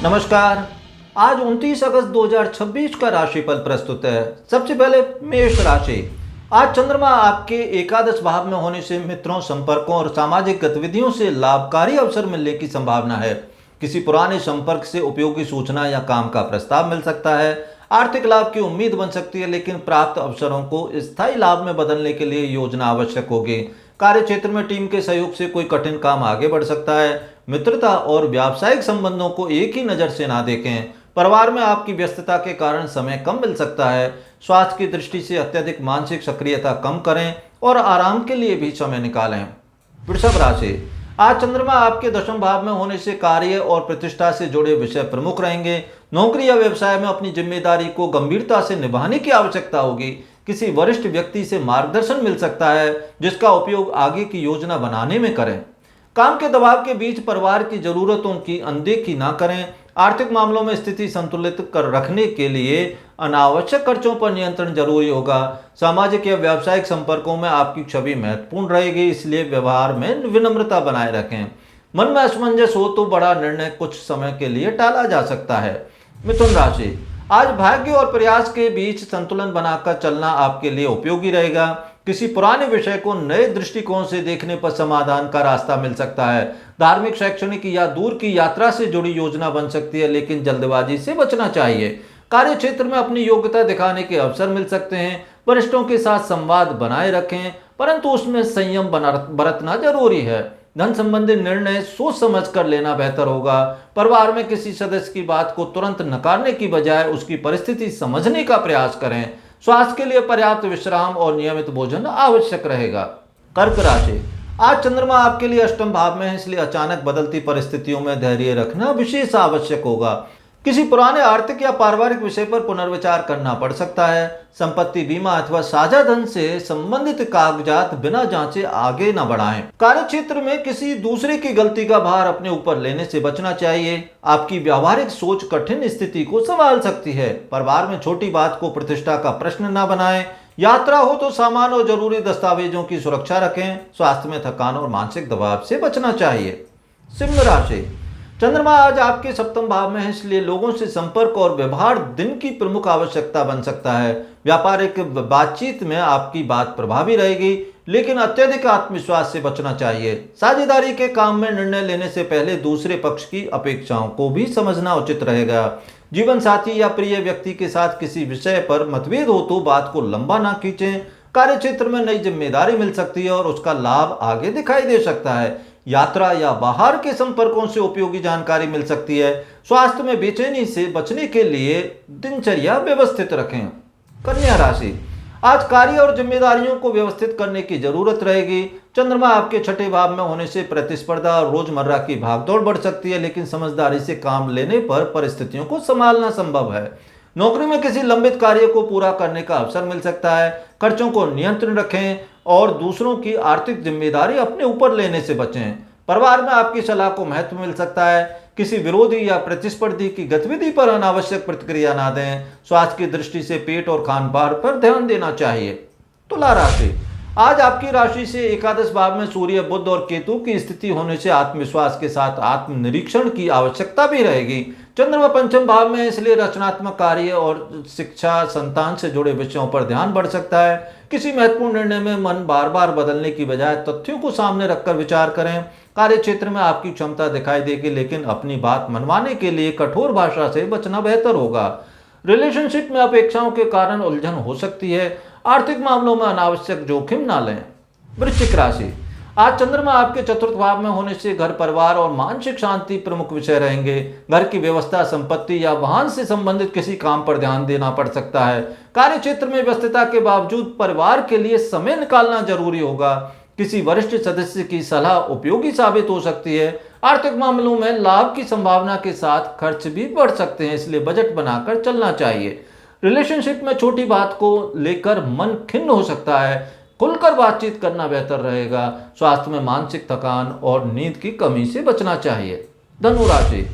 नमस्कार। आज 29 अगस्त 2026 का राशिफल प्रस्तुत है। सबसे पहले मेष राशि। आज चंद्रमा आपके एकादश भाव में होने से मित्रों, संपर्कों और सामाजिक गतिविधियों से लाभकारी अवसर मिलने की संभावना है। किसी पुराने संपर्क से उपयोगी सूचना या काम का प्रस्ताव मिल सकता है। आर्थिक लाभ की उम्मीद बन सकती है, लेकिन प्राप्त अवसरों को स्थायी लाभ में बदलने के लिए योजना आवश्यक होगी। कार्य क्षेत्र में टीम के सहयोग से कोई कठिन काम आगे बढ़ सकता है। मित्रता और व्यावसायिक संबंधों को एक ही नज़र से ना देखें। परिवार में आपकी व्यस्तता के कारण समय कम मिल सकता है। स्वास्थ्य की दृष्टि से अत्यधिक मानसिक सक्रियता कम करें और आराम के लिए भी समय निकालें। वृषभ राशि। आज चंद्रमा आपके दशम भाव में होने से कार्य और प्रतिष्ठा से जुड़े विषय प्रमुख रहेंगे। नौकरी या व्यवसाय में अपनी जिम्मेदारी को गंभीरता से निभाने की आवश्यकता होगी। किसी वरिष्ठ व्यक्ति से मार्गदर्शन मिल सकता है, जिसका उपयोग आगे की योजना बनाने में करें। काम के दबाव के बीच परिवार की जरूरतों की अनदेखी ना करें। आर्थिक मामलों में स्थिति संतुलित कर रखने के लिए अनावश्यक खर्चों पर नियंत्रण जरूरी होगा। सामाजिक या व्यावसायिक संपर्कों में आपकी छवि महत्वपूर्ण रहेगी, इसलिए व्यवहार में विनम्रता बनाए रखें। मन में असमंजस हो तो बड़ा निर्णय कुछ समय के लिए टाला जा सकता है। मिथुन राशि। आज भाग्य और प्रयास के बीच संतुलन बनाकर चलना आपके लिए उपयोगी रहेगा। किसी पुराने विषय को नए दृष्टिकोण से देखने पर समाधान का रास्ता मिल सकता है। धार्मिक, शैक्षणिक या दूर की यात्रा से जुड़ी योजना बन सकती है, लेकिन जल्दबाजी से बचना चाहिए। कार्य क्षेत्र में अपनी योग्यता दिखाने के अवसर मिल सकते हैं। वरिष्ठों के साथ संवाद बनाए रखें, परंतु उसमें संयम बरतना जरूरी है। धन संबंधी निर्णय सोच समझ कर लेना बेहतर होगा। परिवार में किसी सदस्य की बात को तुरंत नकारने की बजाय उसकी परिस्थिति समझने का प्रयास करें। स्वास्थ्य के लिए पर्याप्त विश्राम और नियमित भोजन आवश्यक रहेगा। कर्क राशि। आज चंद्रमा आपके लिए अष्टम भाव में है, इसलिए अचानक बदलती परिस्थितियों में धैर्य रखना विशेष आवश्यक होगा। किसी पुराने आर्थिक या पारिवारिक विषय पर पुनर्विचार करना पड़ सकता है। संपत्ति, बीमा अथवा साझा धन से संबंधित कागजात बिना जांचे आगे न बढ़ाएं। कार्य क्षेत्र में किसी दूसरे की गलती का भार अपने ऊपर लेने से बचना चाहिए। आपकी व्यावहारिक सोच कठिन स्थिति को संभाल सकती है। परिवार में छोटी बात को प्रतिष्ठा का प्रश्न न बनाएं। यात्रा हो तो सामान और जरूरी दस्तावेजों की सुरक्षा रखें। स्वास्थ्य में थकान और मानसिक दबाव से बचना चाहिए। सिंह राशि। चंद्रमा आज आपके सप्तम भाव में है, इसलिए लोगों से संपर्क और व्यवहार दिन की प्रमुख आवश्यकता बन सकता है। व्यापारिक बातचीत में आपकी बात प्रभावी रहेगी, लेकिन अत्यधिक आत्मविश्वास से बचना चाहिए। साझेदारी के काम में निर्णय लेने से पहले दूसरे पक्ष की अपेक्षाओं को भी समझना उचित रहेगा। जीवन साथी या प्रिय व्यक्ति के साथ किसी विषय पर मतभेद हो तो बात को लंबा ना खींचें। कार्य क्षेत्र में नई जिम्मेदारी मिल सकती है और उसका लाभ आगे दिखाई दे सकता है। यात्रा या बाहर के संपर्कों से उपयोगी जानकारी मिल सकती है। स्वास्थ्य में बेचैनी से बचने के लिए दिनचर्या व्यवस्थित रखें। कन्या राशि। आज कार्य और जिम्मेदारियों को व्यवस्थित करने की जरूरत रहेगी। चंद्रमा आपके छठे भाव में होने से प्रतिस्पर्धा और रोजमर्रा की भागदौड़ बढ़ सकती है, लेकिन समझदारी से काम लेने पर परिस्थितियों को संभालना संभव है। नौकरी में किसी लंबित कार्य को पूरा करने का अवसर मिल सकता है। खर्चों को नियंत्रण रखें और दूसरों की आर्थिक जिम्मेदारी अपने ऊपर लेने से बचें। परिवार में आपकी सलाह को महत्व मिल सकता है। किसी विरोधी या प्रतिस्पर्धी की गतिविधि पर अनावश्यक प्रतिक्रिया ना दें। स्वास्थ्य की दृष्टि से पेट और खान पान पर ध्यान देना चाहिए। तुला राशि। आज आपकी राशि से एकादश भाव में सूर्य, बुध और केतु की स्थिति होने से आत्मविश्वास के साथ आत्मनिरीक्षण की आवश्यकता भी रहेगी। चंद्रमा पंचम भाव में है, इसलिए रचनात्मक कार्य और शिक्षा, संतान से जुड़े विषयों पर ध्यान बढ़ सकता है। किसी महत्वपूर्ण निर्णय में मन बार बार बदलने की बजाय तथ्यों को सामने रखकर विचार करें। कार्य क्षेत्र में आपकी क्षमता दिखाई देगी, लेकिन अपनी बात मनवाने के लिए कठोर भाषा से बचना बेहतर होगा। रिलेशनशिप में अपेक्षाओं के कारण उलझन हो सकती है। आर्थिक मामलों में अनावश्यक जोखिम ना लें। वृश्चिक राशि। आज चंद्रमा आपके चतुर्थ भाव में होने से घर, परिवार और मानसिक शांति प्रमुख विषय रहेंगे। घर की व्यवस्था, संपत्ति या वाहन से संबंधित किसी काम पर ध्यान देना पड़ सकता है। कार्य क्षेत्र में व्यस्तता के बावजूद परिवार के लिए समय निकालना जरूरी होगा। किसी वरिष्ठ सदस्य की सलाह उपयोगी साबित हो सकती है। आर्थिक मामलों में लाभ की संभावना के साथ खर्च भी बढ़ सकते हैं, इसलिए बजट बनाकर चलना चाहिए। रिलेशनशिप में छोटी बात को लेकर मन खिन्न हो सकता है। खुलकर बातचीत करना बेहतर रहेगा। स्वास्थ्य में मानसिक थकान और नींद की कमी से बचना चाहिए। धनु राशि।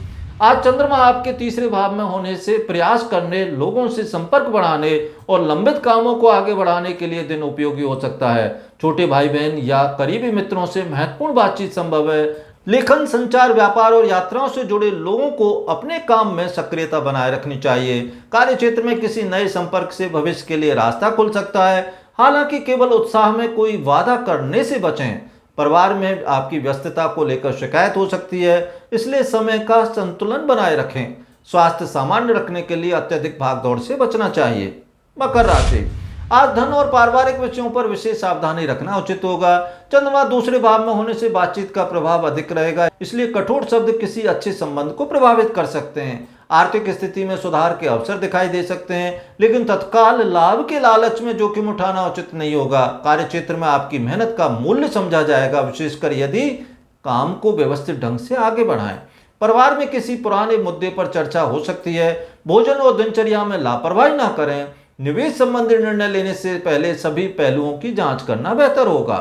आज चंद्रमा आपके तीसरे भाव में होने से प्रयास करने, लोगों से संपर्क बढ़ाने और लंबित कामों को आगे बढ़ाने के लिए दिन उपयोगी हो सकता है। छोटे भाई बहन या करीबी मित्रों से महत्वपूर्ण बातचीत संभव है। लेखन, संचार, व्यापार और यात्राओं से जुड़े लोगों को अपने काम में सक्रियता बनाए रखनी चाहिए। कार्य क्षेत्र में किसी नए संपर्क से भविष्य के लिए रास्ता खुल सकता है। हालांकि केवल उत्साह में कोई वादा करने से बचें। परिवार में आपकी व्यस्तता को लेकर शिकायत हो सकती है, इसलिए समय का संतुलन बनाए रखें। स्वास्थ्य सामान्य रखने के लिए अत्यधिक भागदौड़ से बचना चाहिए। मकर राशि, आज धन और पारिवारिक विषयों पर विशेष सावधानी रखना उचित होगा। चंद्रमा दूसरे भाव में होने से बातचीत का प्रभाव अधिक रहेगा, इसलिए कठोर शब्द किसी अच्छे संबंध को प्रभावित कर सकते हैं। आर्थिक स्थिति में सुधार के अवसर दिखाई दे सकते हैं, लेकिन तत्काल लाभ के लालच में जोखिम उठाना उचित नहीं होगा। कार्य क्षेत्र में आपकी मेहनत का मूल्य समझा जाएगा, विशेषकर यदि काम को व्यवस्थित ढंग से आगे बढ़ाएं। परिवार में किसी पुराने मुद्दे पर चर्चा हो सकती है। भोजन और दिनचर्या में लापरवाही ना करें। निवेश संबंधी निर्णय लेने से पहले सभी पहलुओं की जांच करना बेहतर होगा।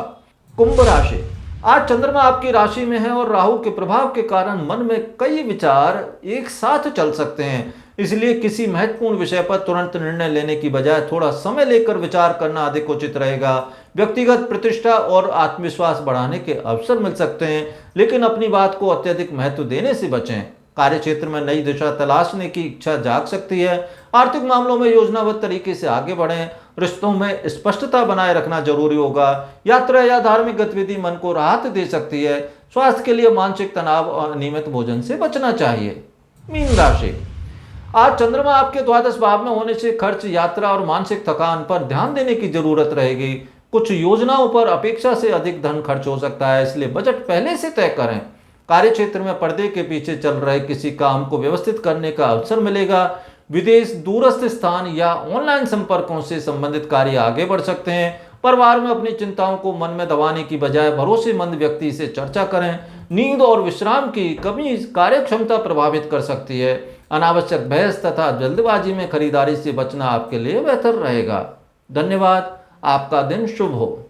कुंभ राशि, आज चंद्रमा आपकी राशि में है और राहु के प्रभाव के कारण मन में कई विचार एक साथ चल सकते हैं। इसलिए किसी महत्वपूर्ण विषय पर तुरंत निर्णय लेने की बजाय थोड़ा समय लेकर विचार करना अधिक उचित रहेगा। व्यक्तिगत प्रतिष्ठा और आत्मविश्वास बढ़ाने के अवसर मिल सकते हैं, लेकिन अपनी बात को अत्यधिक महत्व देने से बचें। कार्य क्षेत्र में नई दिशा तलाशने की इच्छा जाग सकती है। आर्थिक मामलों में योजनाबद्ध तरीके से आगे बढ़ें। रिश्तों में स्पष्टता बनाए रखना जरूरी होगा। यात्रा या धार्मिक गतिविधि मन को राहत दे सकती है। स्वास्थ्य के लिए मानसिक तनाव और अनियमित भोजन से बचना चाहिए। मीन राशि, आज चंद्रमा आपके द्वादश भाव में होने से खर्च, यात्रा और मानसिक थकान पर ध्यान देने की जरूरत रहेगी। कुछ योजनाओं पर अपेक्षा से अधिक धन खर्च हो सकता है, इसलिए बजट पहले से तय करें। कार्य क्षेत्र में पर्दे के पीछे चल रहे किसी काम को व्यवस्थित करने का अवसर मिलेगा। विदेश, दूरस्थ स्थान या ऑनलाइन संपर्कों से संबंधित कार्य आगे बढ़ सकते हैं। परिवार में अपनी चिंताओं को मन में दबाने की बजाय भरोसेमंद व्यक्ति से चर्चा करें। नींद और विश्राम की कमी कार्य क्षमता प्रभावित कर सकती है। अनावश्यक बहस तथा जल्दबाजी में खरीदारी से बचना आपके लिए बेहतर रहेगा। धन्यवाद। आपका दिन शुभ हो।